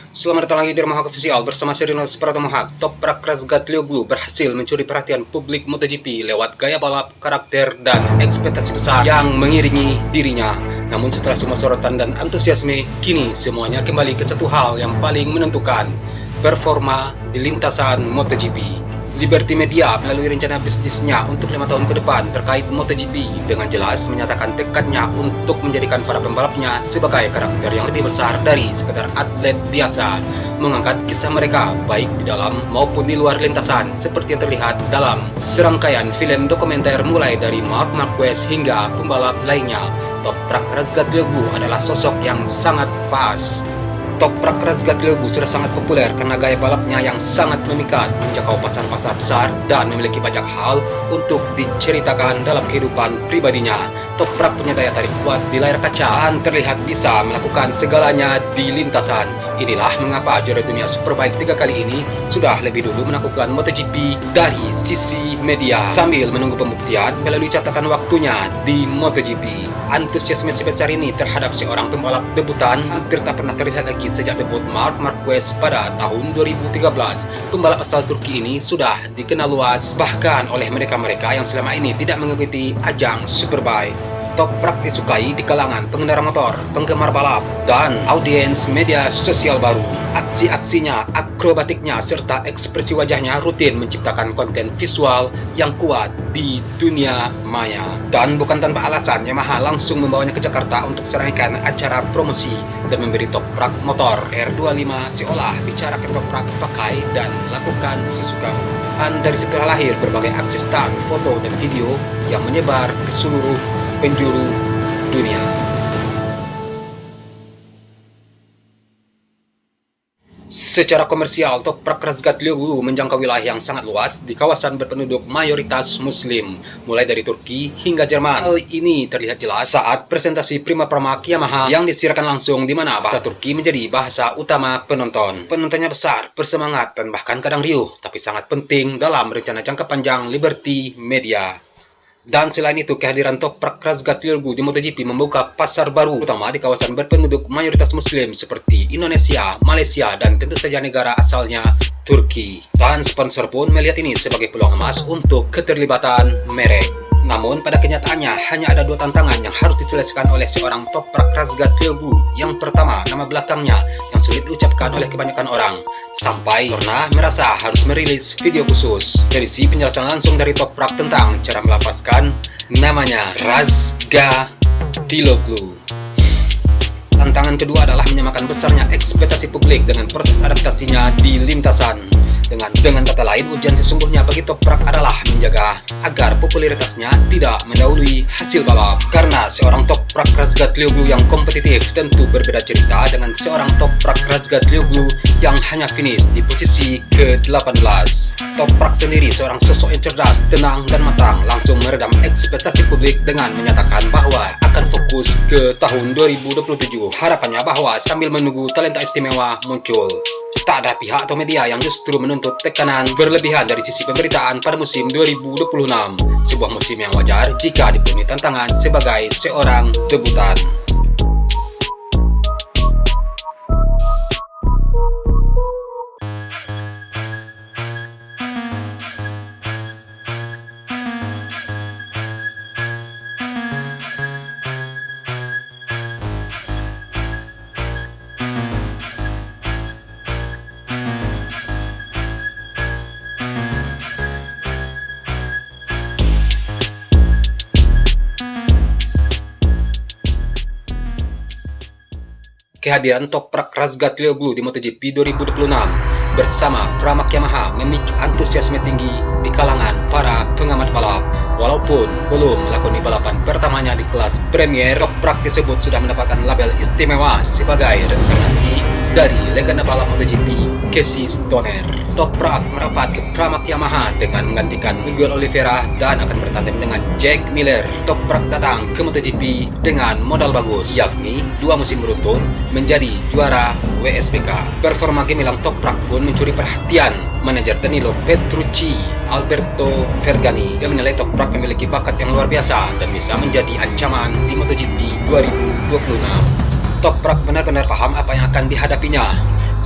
Selamat datang lagi di Rumah Hak Official bersama Sirino Pratomo Hak. Toprak Razgatlioglu berhasil mencuri perhatian publik MotoGP lewat gaya balap, karakter, dan ekspektasi besar yang mengiringi dirinya. Namun setelah semua sorotan dan antusiasme, kini semuanya kembali ke satu hal yang paling menentukan, performa di lintasan MotoGP. Liberty Media melalui rencana bisnisnya untuk 5 tahun ke depan terkait MotoGP dengan jelas menyatakan tekadnya untuk menjadikan para pembalapnya sebagai karakter yang lebih besar dari sekedar atlet biasa, mengangkat kisah mereka baik di dalam maupun di luar lintasan seperti yang terlihat dalam serangkaian film dokumenter mulai dari Marc Marquez hingga pembalap lainnya. Toprak Razgatlioglu adalah sosok yang sangat pas. Toprak Razgatlioglu sudah sangat populer karena gaya balapnya yang sangat memikat, menjangkau pasar-pasar besar, dan memiliki banyak hal untuk diceritakan dalam kehidupan pribadinya. Toprak punya daya tarik kuat di layar kaca dan terlihat bisa melakukan segalanya di lintasan. Inilah mengapa juara dunia Superbike 3 kali ini sudah lebih dulu melakukan MotoGP dari sisi media sambil menunggu pembuktian melalui catatan waktunya di MotoGP. Antusiasme sebesar ini terhadap seorang pembalap debutan hampir tak pernah terlihat lagi sejak debut Marc Marquez pada tahun 2013. Pembalap asal Turki ini sudah dikenal luas bahkan oleh mereka-mereka yang selama ini tidak mengikuti ajang Superbike. Toprak disukai di kalangan pengendara motor, penggemar balap, dan audiens media sosial baru. Aksi-aksinya, akrobatiknya, serta ekspresi wajahnya rutin menciptakan konten visual yang kuat di dunia maya. Dan bukan tanpa alasan, Yamaha langsung membawanya ke Jakarta untuk serangkaian acara promosi dan memberi Toprak motor R25 seolah bicara ke Toprak pakai dan lakukan sesuka. Dan dari segala lahir berbagai aksi stunt, foto, dan video yang menyebar ke seluruh penjuru dunia. Secara komersial, Toprak Razgatlioglu menjangkau wilayah yang sangat luas di kawasan berpenduduk mayoritas Muslim, mulai dari Turki hingga Jerman. Hal ini terlihat jelas saat presentasi Prima Pramac Yamaha yang disiarkan langsung, di mana bahasa Turki menjadi bahasa utama penonton. Penontonnya besar, bersemangat, dan bahkan kadang riuh, tapi sangat penting dalam rencana jangka panjang Liberty Media. Dan selain itu, kehadiran Toprak Razgatlioglu di MotoGP membuka pasar baru, terutama di kawasan berpenduduk mayoritas Muslim seperti Indonesia, Malaysia, dan tentu saja negara asalnya Turki. Dan sponsor pun melihat ini sebagai peluang emas untuk keterlibatan merek. Namun pada kenyataannya hanya ada 2 tantangan yang harus diselesaikan oleh seorang Toprak Razgatlioglu. Yang pertama, nama belakangnya yang sulit diucapkan oleh kebanyakan orang, sampai pernah merasa harus merilis video khusus. Berisi penjelasan langsung dari Toprak tentang cara melafazkan namanya Razgatlioglu. Tantangan kedua adalah menyamakan besarnya ekspektasi publik dengan proses adaptasinya di lintasan. Dengan kata lain, ujian sesungguhnya bagi Toprak adalah menjaga agar popularitasnya tidak mendahului hasil balap. Karena seorang Toprak Razgatlioglu yang kompetitif tentu berbeda cerita dengan seorang Toprak Razgatlioglu yang hanya finish di posisi ke-18. Toprak sendiri seorang sosok yang cerdas, tenang, dan matang, langsung meredam ekspektasi publik dengan menyatakan bahwa akan fokus ke tahun 2027. Harapannya bahwa sambil menunggu talenta istimewa muncul, tak ada pihak atau media yang justru menuntut tekanan berlebihan dari sisi pemberitaan pada musim 2026. Sebuah musim yang wajar jika dipenuhi tantangan sebagai seorang debutan. Kehadiran Toprak Razgatlioglu di MotoGP 2026 bersama Pramac Yamaha memicu antusiasme tinggi di kalangan para pengamat balap. Walaupun belum melakoni balapan pertamanya di kelas Premier, Toprak disebut sudah mendapatkan label istimewa sebagai reinkarnasi dari legenda balap MotoGP Casey Stoner. Toprak merapat ke Pramac Yamaha dengan menggantikan Miguel Oliveira dan akan bertandem dengan Jack Miller. Toprak datang ke MotoGP dengan modal bagus, yakni 2 musim beruntun menjadi juara WSBK. Performa gemilang Toprak pun mencuri perhatian manajer Danilo Petrucci, Alberto Fergani, yang menilai Toprak memiliki bakat yang luar biasa dan bisa menjadi ancaman di MotoGP 2026. Toprak benar-benar paham apa yang akan dihadapinya.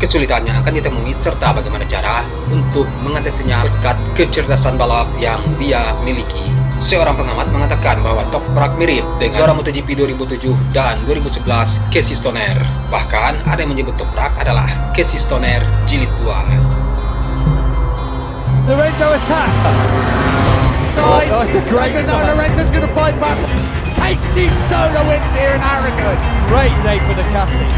kesulitannya akan ditemui serta bagaimana cara untuk mengatasinya berkat kecerdasan balap yang dia miliki. Seorang pengamat mengatakan bahwa Toprak mirip dengan juara MotoGP 2007 dan 2011 Casey Stoner. Bahkan ada yang menyebut Toprak adalah Casey Stoner jilid 2. Lorenzo attack. Nice. Oh, that's a great start. Lorenzo's going to fight back. Casey Stoner wins here in Aragon. Great day for the Ducati.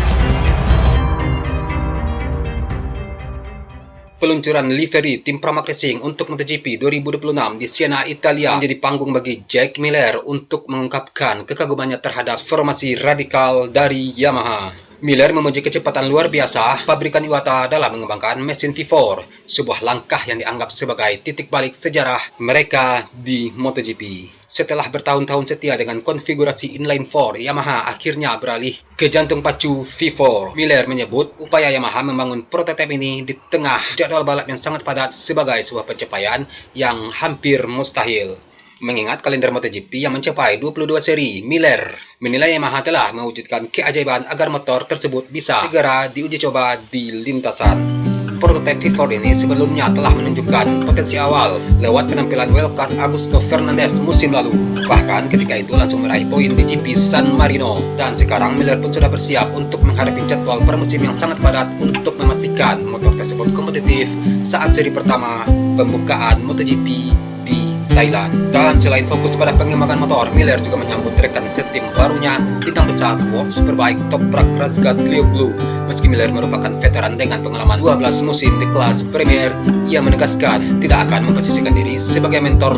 Peluncuran livery tim Pramac Racing untuk MotoGP 2026 di Siena, Italia menjadi panggung bagi Jack Miller untuk mengungkapkan kekagumannya terhadap formasi radikal dari Yamaha. Miller memuji kecepatan luar biasa pabrikan Iwata dalam mengembangkan mesin V4, sebuah langkah yang dianggap sebagai titik balik sejarah mereka di MotoGP. Setelah bertahun-tahun setia dengan konfigurasi inline 4, Yamaha akhirnya beralih ke jantung pacu V4. Miller menyebut upaya Yamaha membangun prototipe ini di tengah jadwal balap yang sangat padat sebagai sebuah pencapaian yang hampir mustahil. Mengingat kalender MotoGP yang mencapai 22 seri, Miller menilai Yamaha telah mewujudkan keajaiban agar motor tersebut bisa segera diuji coba di lintasan. Prototipe V4 ini sebelumnya telah menunjukkan potensi awal lewat penampilan wildcard Augusto Fernandez musim lalu. Bahkan ketika itu langsung meraih poin di GP San Marino. Dan sekarang Miller pun sudah bersiap untuk menghadapi jadwal pramusim yang sangat padat untuk memastikan motor tersebut kompetitif saat seri pertama pembukaan MotoGP di Thailand. Dan selain fokus pada pengembangan motor, Miller juga menyambut rekan setim barunya bintang besar World Superbike Toprak Razgatlioglu. Meski Miller merupakan veteran dengan pengalaman 12 musim di kelas Premier, ia menegaskan tidak akan memposisikan diri sebagai mentor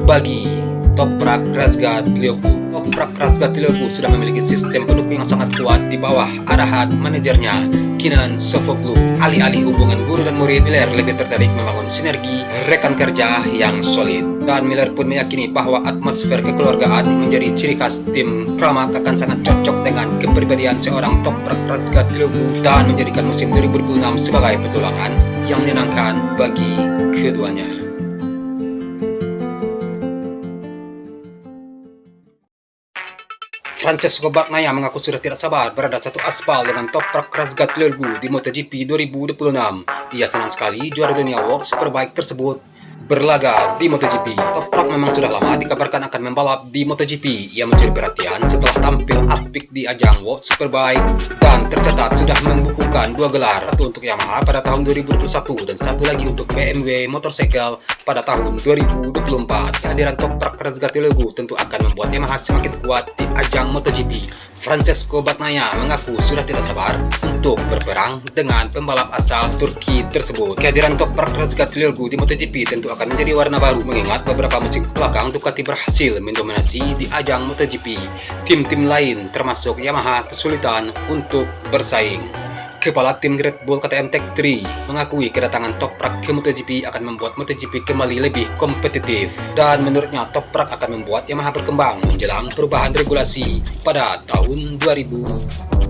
bagi Toprak Razgatlioglu. Toprak Razgatlioglu sudah memiliki sistem pendukung yang sangat kuat di bawah arahan manajernya Kenan Sofuoglu. Alih-alih hubungan guru dan murid, Miller lebih tertarik membangun sinergi rekan kerja yang solid. Dan Miller pun meyakini bahwa atmosfer kekeluargaan menjadi ciri khas tim Pramac akan sangat cocok dengan kepribadian seorang Toprak Razgatlioglu dan menjadikan musim 2026 sebagai petualangan yang menyenangkan bagi keduanya. Francesco Bagnaia mengaku sudah tidak sabar berada satu aspal dengan Toprak Razgatlioglu di MotoGP 2026. Ia senang sekali juara dunia World Superbike tersebut berlaga di MotoGP. Toprak memang sudah lama dikabarkan akan membalap di MotoGP. Ia mencuri perhatian setelah tampil apik di ajang World Superbike dan tercatat sudah membukukan 2 gelar, satu untuk Yamaha pada tahun 2021 dan satu lagi untuk BMW Motorcycle pada tahun 2024. Kehadiran Toprak Razgatlioglu tentu akan membuat Yamaha semakin kuat di ajang MotoGP. Francesco Bagnaia mengaku sudah tidak sabar untuk berperang dengan pembalap asal Turki tersebut. Kehadiran Toprak Razgatlioglu di MotoGP tentu akan menjadi warna baru, mengingat beberapa musim belakang Ducati berhasil mendominasi di ajang MotoGP. Tim-tim lain termasuk Yamaha kesulitan untuk bersaing. Kepala tim Red Bull KTM Tech3 mengakui kedatangan Toprak ke MotoGP akan membuat MotoGP kembali lebih kompetitif. Dan menurutnya Toprak akan membuat Yamaha berkembang menjelang perubahan regulasi pada tahun 2027.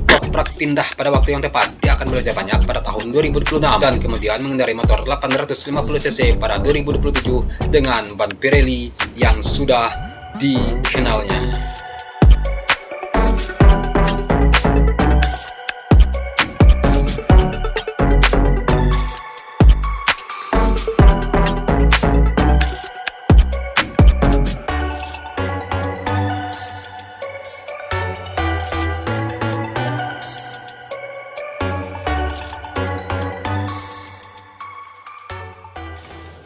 Toprak pindah pada waktu yang tepat. Dia akan belajar banyak pada tahun 2026 dan kemudian mengendarai motor 850cc pada 2027 dengan ban Pirelli yang sudah dikenalnya.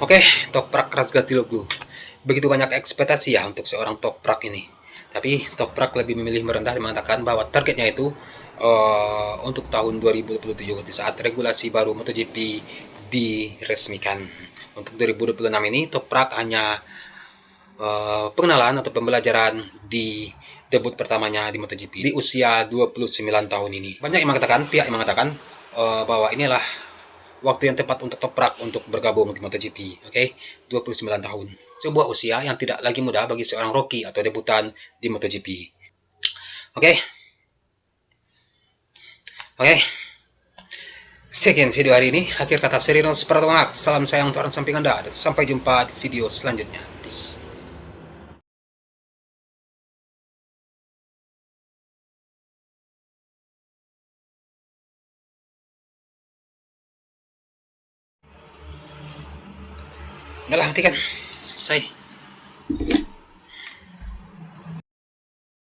Oke, Toprak Razgatlioglu. Begitu banyak ekspektasi ya untuk seorang Toprak ini. Tapi Toprak lebih memilih merendah dan mengatakan bahwa targetnya itu untuk tahun 2027 di saat regulasi baru MotoGP diresmikan. Untuk 2026 ini Toprak hanya pengenalan atau pembelajaran di debut pertamanya di MotoGP di usia 29 tahun ini. Banyak yang mengatakan, pihak yang mengatakan bahwa inilah waktu yang tepat untuk Toprak untuk bergabung di MotoGP. Oke, 29 tahun. Sebuah usia yang tidak lagi mudah bagi seorang rookie atau debutan di MotoGP. Oke. Sekian video hari ini. Akhir kata Serinos Pratomac. Salam sayang untuk orang samping Anda dan sampai jumpa di video selanjutnya. Peace. Udah lah, matikan. Selesai.